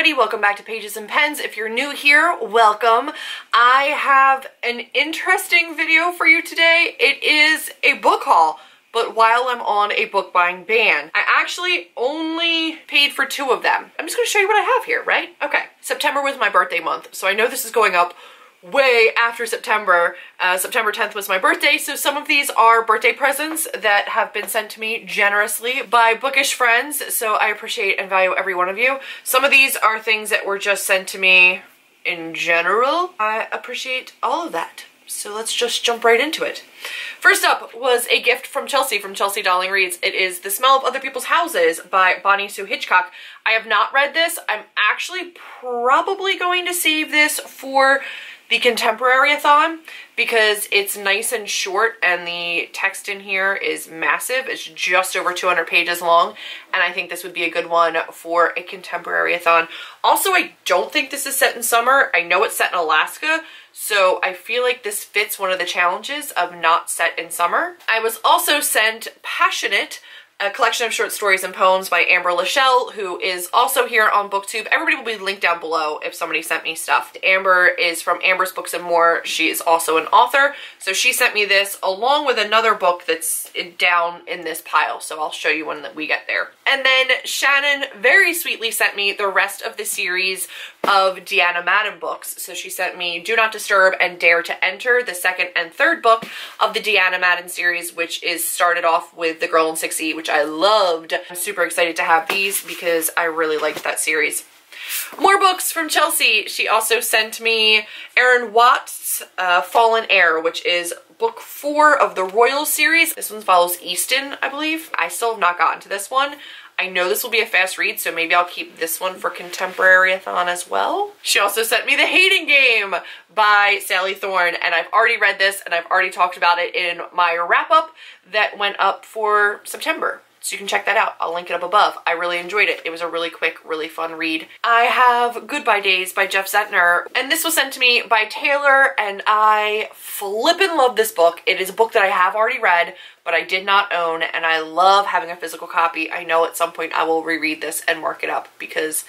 everybody, welcome back to Pages and Pens. If you're new here, welcome. I have an interesting video for you today. It is a book haul, but while I'm on a book buying ban. I actually only paid for 2 of them. I'm just gonna show you what I have here, right? Okay, September was my birthday month, so I know this is going up way after September. September 10th was my birthday, so some of these are birthday presents that have been sent to me generously by bookish friends, so I appreciate and value every one of you. Some of these are things that were just sent to me in general. I appreciate all of that. So let's just jump right into it. First up was a gift from Chelsea Darling Reads. It is The Smell of Other People's Houses by Bonnie Sue Hitchcock. I have not read this. I'm actually probably going to save this for the Contemporary-a-thon because it's nice and short and the text in here is massive. It's just over 200 pages long, and I think this would be a good one for a Contemporary-a-thon. Also, I don't think this is set in summer. I know it's set in Alaska, so I feel like this fits one of the challenges of not set in summer. I was also sent Passionate, a collection of short stories and poems by Amber Lachelle, who is also here on BookTube. Everybody will be linked down below if somebody sent me stuff. Amber is from Amber's Books and More. She is also an author, so she sent me this along with another book that's down in this pile, so I'll show you when we get there. And then Shannon very sweetly sent me the rest of the series of Deanna Madden books. So she sent me Do Not Disturb and Dare to Enter, the 2nd and 3rd book of the Deanna Madden series, which is started off with The Girl in 6E, which I loved. I'm super excited to have these because I really liked that series. More books from Chelsea. She also sent me Erin Watts' Fallen Heir, which is book 4 of the Royal series. This one follows Easton, I believe. I still have not gotten to this one. I know this will be a fast read, so maybe I'll keep this one for Contemporary-a-thon as well. She also sent me The Hating Game by Sally Thorn, and I've already read this and I've already talked about it in my wrap-up that went up for September. So you can check that out. I'll link it up above. I really enjoyed it. It was a really quick, really fun read. I have Goodbye Days by Jeff Zentner, and this was sent to me by Taylor, and I flippin' love this book. It is a book that I have already read, but I did not own, and I love having a physical copy. I know at some point I will reread this and mark it up because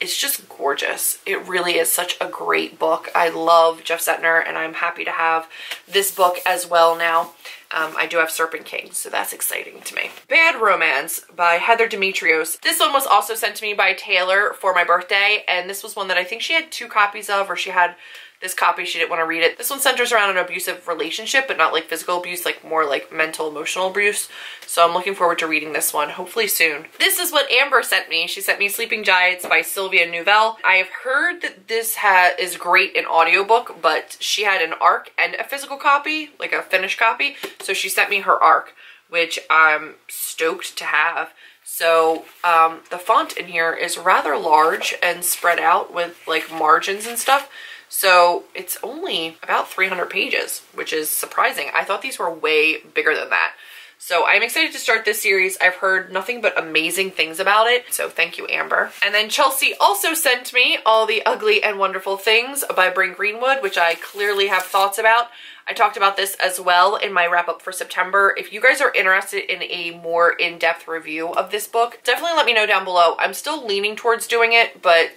it's just gorgeous. It really is such a great book. I love Jeff Zentner, and I'm happy to have this book as well now. I do have Serpent King, so that's exciting to me. Bad Romance by Heather Demetrios. This one was also sent to me by Taylor for my birthday, and this was one that I think she had 2 copies of, or she had this copy, she didn't want to read it. This one centers around an abusive relationship, but not like physical abuse, like more like mental, emotional abuse. So I'm looking forward to reading this one, hopefully soon. This is what Amber sent me. She sent me Sleeping Giants by Sylvia Nouvelle. I have heard that this is great in audiobook, but she had an ARC and a physical copy, like a finished copy. So she sent me her ARC, which I'm stoked to have. So the font in here is rather large and spread out with like margins and stuff. So it's only about 300 pages, which is surprising. I thought these were way bigger than that. So I'm excited to start this series. I've heard nothing but amazing things about it. So thank you, Amber. And then Chelsea also sent me All the Ugly and Wonderful Things by Greenwood, which I clearly have thoughts about. I talked about this as well in my wrap up for September. If you guys are interested in a more in-depth review of this book, definitely let me know down below. I'm still leaning towards doing it, but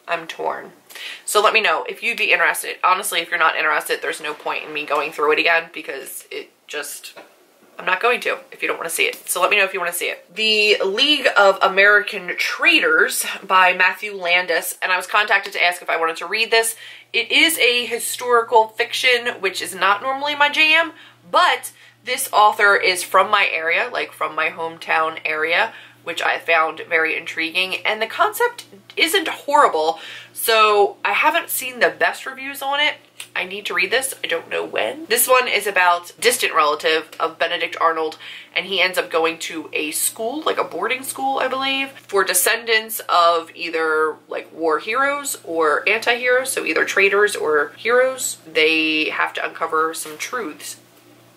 I'm torn. So let me know if you'd be interested. Honestly, if you're not interested, there's no point in me going through it again because it just, I'm not going to if you don't want to see it. So let me know if you want to see it. The League of American Traitors by Matthew Landis, and I was contacted to ask if I wanted to read this. It is a historical fiction, which is not normally my jam, but this author is from my area, like from my hometown area, which I found very intriguing, and the concept isn't horrible, so I haven't seen the best reviews on it. I need to read this. I don't know when. This one is about a distant relative of Benedict Arnold, and he ends up going to a school, like a boarding school, I believe, for descendants of either like war heroes or anti-heroes, so either traitors or heroes. They have to uncover some truths.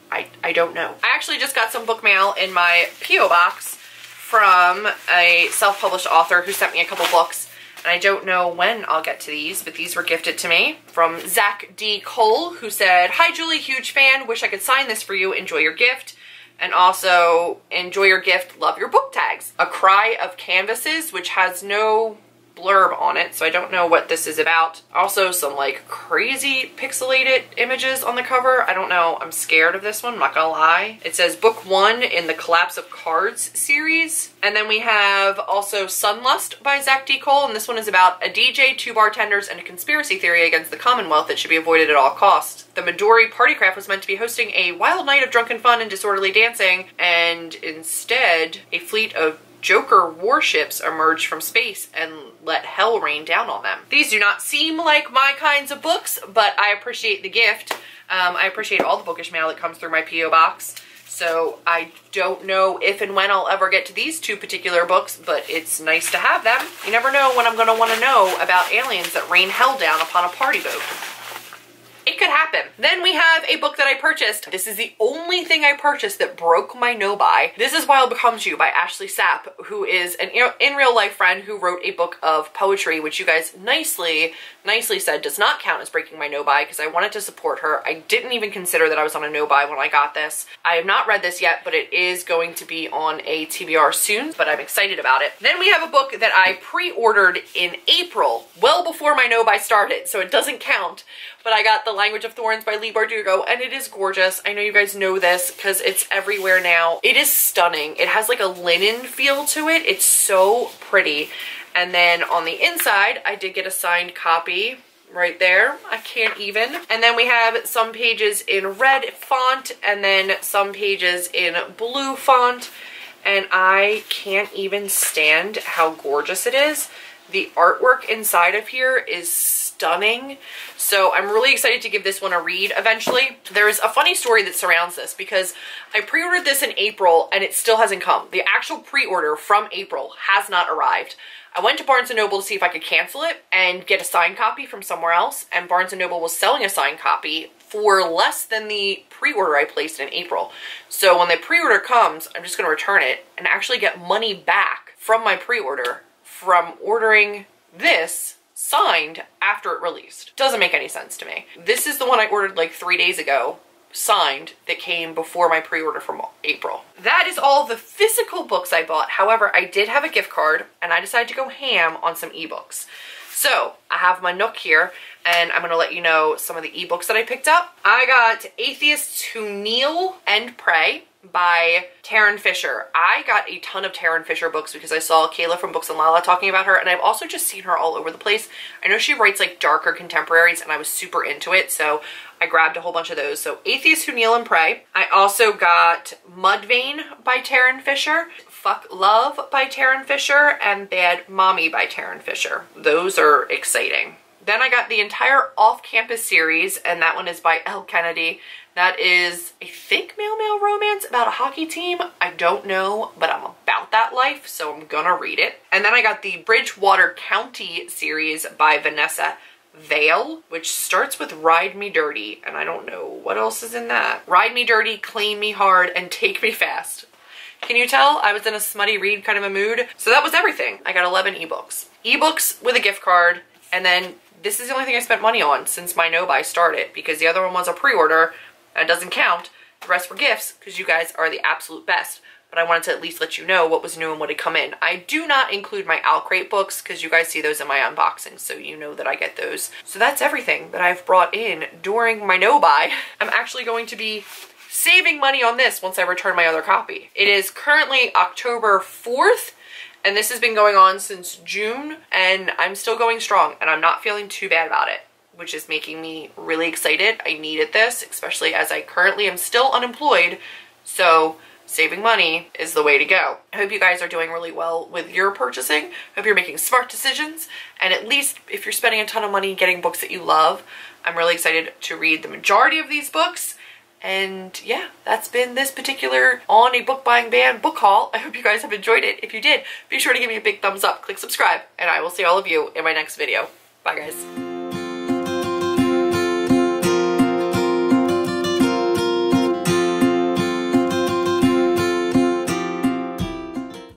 I don't know. I actually just got some book mail in my P.O. box from a self-published author who sent me a couple books, and I don't know when I'll get to these, but these were gifted to me from Zack D Cole, who said, "Hi Julie, huge fan, wish I could sign this for you, enjoy your gift. And also, enjoy your gift, love your book tags. A Cry of Canvases," which has no blurb on it, so I don't know what this is about. Also some like crazy pixelated images on the cover. I don't know, I'm scared of this one, I'm not gonna lie. It says book 1 in the Collapse of Cards series. And then we have also Sunlust by Zack D Cole, and this one is about a DJ, 2 bartenders, and a conspiracy theory against the Commonwealth that should be avoided at all costs. The Midori Partycraft was meant to be hosting a wild night of drunken fun and disorderly dancing, and instead a fleet of Joker warships emerged from space and let hell rain down on them. These do not seem like my kinds of books, but I appreciate the gift. I appreciate all the bookish mail that comes through my P.O. box. So I don't know if and when I'll ever get to these 2 particular books, but it's nice to have them. You never know when I'm going to want to know about aliens that rain hell down upon a party boat. It could happen. Then we have a book that I purchased. This is the only thing I purchased that broke my no-buy. This is Wild Becomes You by Ashley Sapp, who is an in real life friend who wrote a book of poetry, which you guys nicely said does not count as breaking my no-buy because I wanted to support her. I didn't even consider that I was on a no-buy when I got this. I have not read this yet, but it is going to be on a TBR soon, but I'm excited about it. Then we have a book that I pre-ordered in April, well before my no-buy started, so it doesn't count. But I got The Language of Thorns by Leigh Bardugo, and it is gorgeous. I know you guys know this because it's everywhere now. It is stunning. It has like a linen feel to it. It's so pretty. And then on the inside, I did get a signed copy right there. I can't even. And then we have some pages in red font and then some pages in blue font. And I can't even stand how gorgeous it is. The artwork inside of here is stunning. So I'm really excited to give this one a read eventually. There's a funny story that surrounds this because I pre-ordered this in April and it still hasn't come. The actual pre-order from April has not arrived. I went to Barnes & Noble to see if I could cancel it and get a signed copy from somewhere else, and Barnes & Noble was selling a signed copy for less than the pre-order I placed in April. So when the pre-order comes, I'm just going to return it and actually get money back from my pre-order from ordering this signed after it released. Doesn't make any sense to me. This is the one I ordered like 3 days ago, signed, that came before my pre-order from April. That is all the physical books I bought. However, I did have a gift card and I decided to go ham on some ebooks. So I have my Nook here and I'm going to let you know some of the ebooks that I picked up. I got Atheists Who Kneel and Pray by Taryn Fisher. I got a ton of Taryn Fisher books because I saw Kayla from Books and Lala talking about her, and I've also just seen her all over the place. I know she writes like darker contemporaries and I was super into it, so I grabbed a whole bunch of those. So Atheists Who Kneel and Pray. I also got Mudvayne by Taryn Fisher, Fuck Love by Taryn Fisher, and Bad Mommy by Taryn Fisher. Those are exciting. Then I got the entire Off Campus series, and that one is by Elle Kennedy. That is, I think, male romance about a hockey team. I don't know, but I'm about that life, so I'm gonna read it. And then I got the Bridgewater County series by Vanessa Vale, which starts with Ride Me Dirty, and I don't know what else is in that. Ride Me Dirty, Clean Me Hard, and Take Me Fast. Can you tell I was in a smutty read kind of a mood? So that was everything. I got 11 ebooks. Ebooks with a gift card, and then this is the only thing I spent money on since my no-buy started, because the other one was a pre-order. That doesn't count. The rest were gifts because you guys are the absolute best. But I wanted to at least let you know what was new and what had come in. I do not include my Owl Crate books because you guys see those in my unboxing, so you know that I get those. So that's everything that I've brought in during my no-buy. I'm actually going to be saving money on this once I return my other copy. It is currently October 4th. And this has been going on since June, and I'm still going strong, and I'm not feeling too bad about it, which is making me really excited. I needed this, especially as I currently am still unemployed, so saving money is the way to go. I hope you guys are doing really well with your purchasing. I hope you're making smart decisions, and at least if you're spending a ton of money getting books that you love, I'm really excited to read the majority of these books. And yeah, that's been this particular On a Book Buying Ban book haul. I hope you guys have enjoyed it. If you did, be sure to give me a big thumbs up, click subscribe, and I will see all of you in my next video. Bye guys.